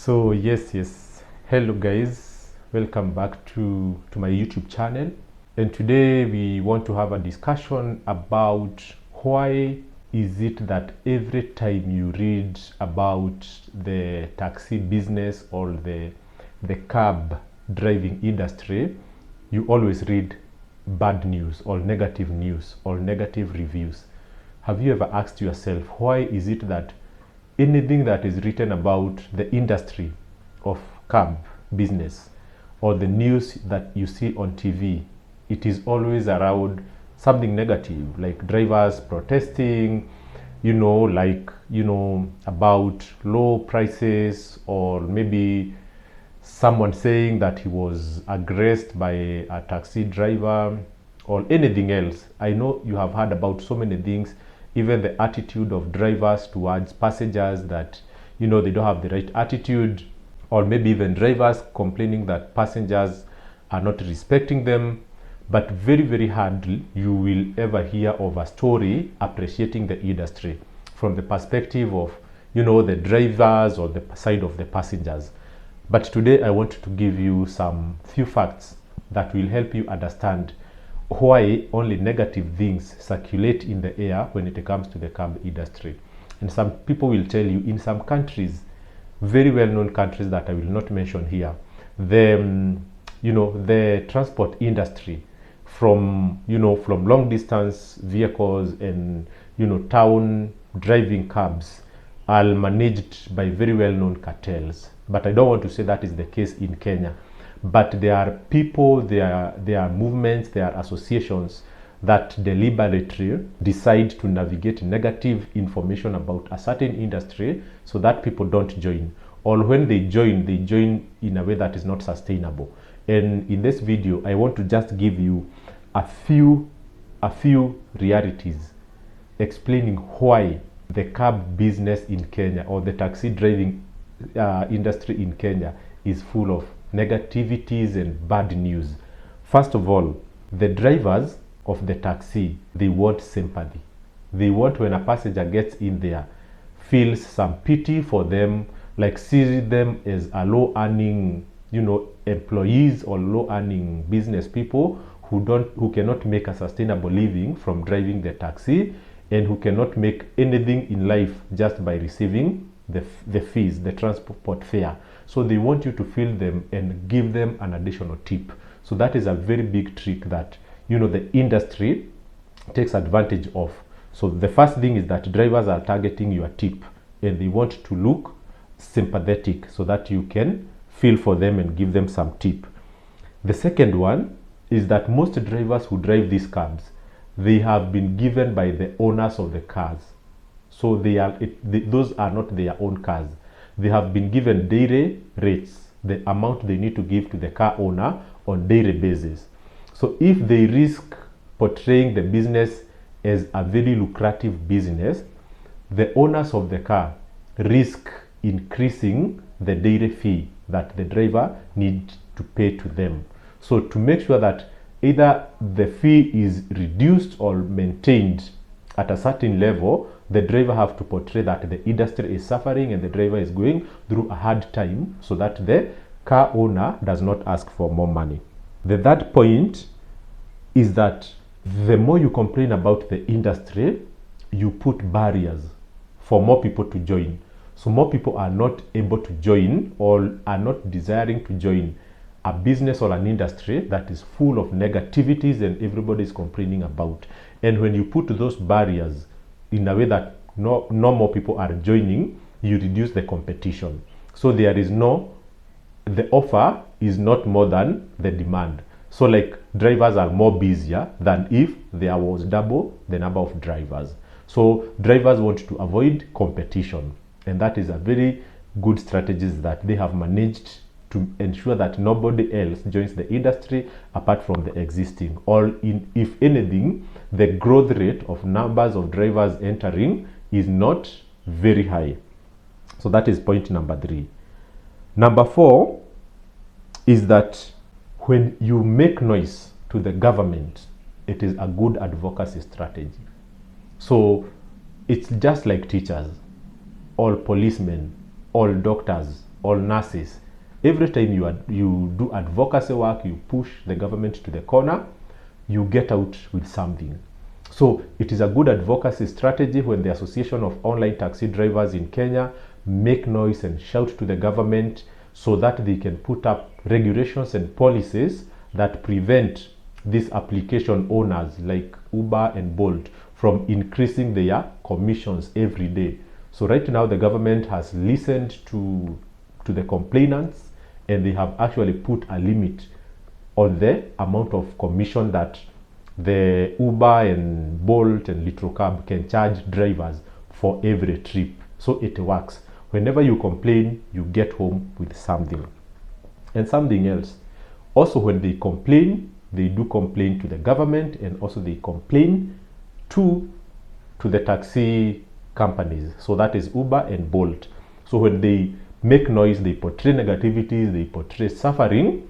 Yes, hello guys, welcome back to my YouTube channel. And today we want to have a discussion about why is it that every time you read about the taxi business or the cab driving industry, you always read bad news or negative reviews. Have you ever asked yourself, why is it that anything that is written about the industry of cab business or the news that you see on TV, it is always around something negative, like drivers protesting, about low prices, or maybe someone saying that he was aggressed by a taxi driver or anything else. I know you have heard about so many things, even the attitude of drivers towards passengers, that they don't have the right attitude, or maybe even drivers complaining that passengers are not respecting them. But very hardly you will ever hear of a story appreciating the industry from the perspective of the drivers or the side of the passengers. But today I want to give you some few facts that will help you understand why only negative things circulate in the air when it comes to the cab industry. And some people will tell you, in some countries, very well-known countries that I will not mention here, the transport industry from long distance vehicles and town driving cabs are managed by very well-known cartels. But I don't want to say that is the case in Kenya. But there are people, there are movements, there are associations that deliberately decide to navigate negative information about a certain industry so that people don't join. Or when they join in a way that is not sustainable. And in this video, I want to just give you a few realities explaining why the cab business in Kenya or the taxi driving industry in Kenya is full of negativities and bad news. First of all, the drivers of the taxi, they want sympathy. They want, when a passenger gets in there, feels some pity for them, like see them as a low-earning employees or low-earning business people who cannot make a sustainable living from driving the taxi, and who cannot make anything in life just by receiving the fees, the transport fare. So they want you to feel them and give them an additional tip. So that is a very big trick that the industry takes advantage of. So the first thing is that drivers are targeting your tip, and they want to look sympathetic so that you can feel for them and give them some tip. The second one is that most drivers who drive these cabs, they have been given by the owners of the cars. So those are not their own cars. They have been given daily rates, the amount they need to give to the car owner on daily basis. So if they risk portraying the business as a very lucrative business, the owners of the car risk increasing the daily fee that the driver needs to pay to them. So to make sure that either the fee is reduced or maintained at a certain level, the driver have to portray that the industry is suffering and the driver is going through a hard time, so that the car owner does not ask for more money. The third point is that the more you complain about the industry, you put barriers for more people to join. So more people are not able to join or are not desiring to join a business or an industry that is full of negativities and everybody is complaining about. And when you put those barriers in a way that no more people are joining, you reduce the competition. So the offer is not more than the demand. So like drivers are more busier than if there was double the number of drivers. So drivers want to avoid competition, and that is a very good strategy that they have managed to ensure that nobody else joins the industry apart from the existing. Or if anything, the growth rate of numbers of drivers entering is not very high. So that is point number 3. Number 4 is that when you make noise to the government, it is a good advocacy strategy. So it's just like teachers, all policemen, all doctors, or nurses. Every time you do advocacy work, you push the government to the corner, you get out with something. So it is a good advocacy strategy when the Association of Online Taxi Drivers in Kenya make noise and shout to the government so that they can put up regulations and policies that prevent these application owners like Uber and Bolt from increasing their commissions every day. So right now the government has listened to the complainants, and they have actually put a limit on the amount of commission that the Uber and Bolt and Little Cab can charge drivers for every trip. So it works. Whenever you complain, you get home with something. And something else, also when they complain, they do complain to the government, and also they complain to the taxi companies. So that is Uber and Bolt. So when they make noise, they portray negativity, they portray suffering,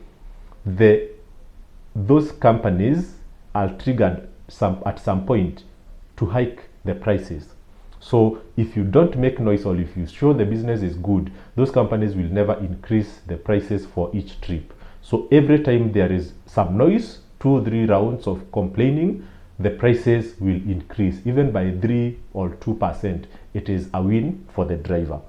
those companies are triggered at some point to hike the prices. So if you don't make noise, or if you show the business is good, those companies will never increase the prices for each trip. So every time there is some noise, 2 or 3 rounds of complaining, the prices will increase even by 3 or 2%. It is a win for the driver.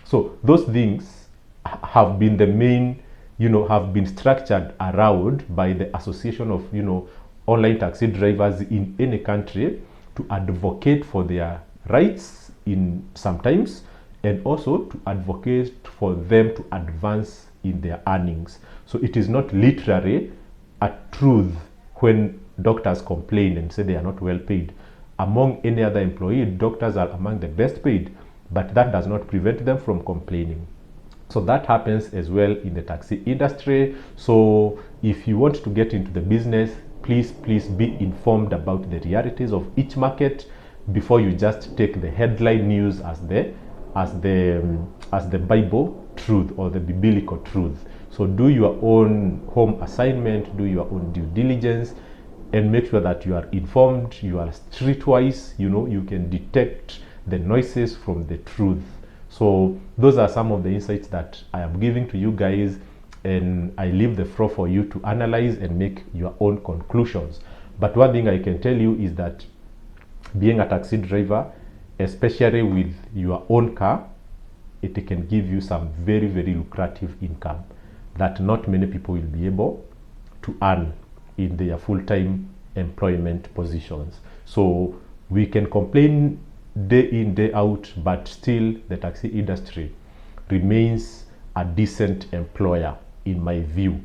So those things have been the main, have been structured around by the Association of, online taxi drivers in any country to advocate for their rights in sometimes, and also to advocate for them to advance in their earnings. So it is not literally a truth when doctors complain and say they are not well paid. Among any other employee, doctors are among the best paid, but that does not prevent them from complaining. So that happens as well in the taxi industry. So if you want to get into the business, please be informed about the realities of each market before you just take the headline news as the Bible truth or the biblical truth. So do your own home assignment, do your own due diligence, and make sure that you are informed, you are streetwise, you can detect the noises from the truth. So those are some of the insights that I am giving to you guys, and I leave the floor for you to analyze and make your own conclusions. But one thing I can tell you is that being a taxi driver, especially with your own car, it can give you some very, very lucrative income that not many people will be able to earn in their full-time employment positions. So we can complain day in, day out, but still the taxi industry remains a decent employer in my view,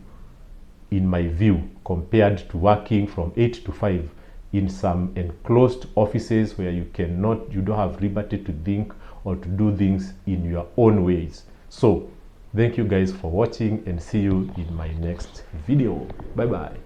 compared to working from 8 to 5 in some enclosed offices where you don't have liberty to think or to do things in your own ways. So thank you guys for watching, and see you in my next video. Bye bye.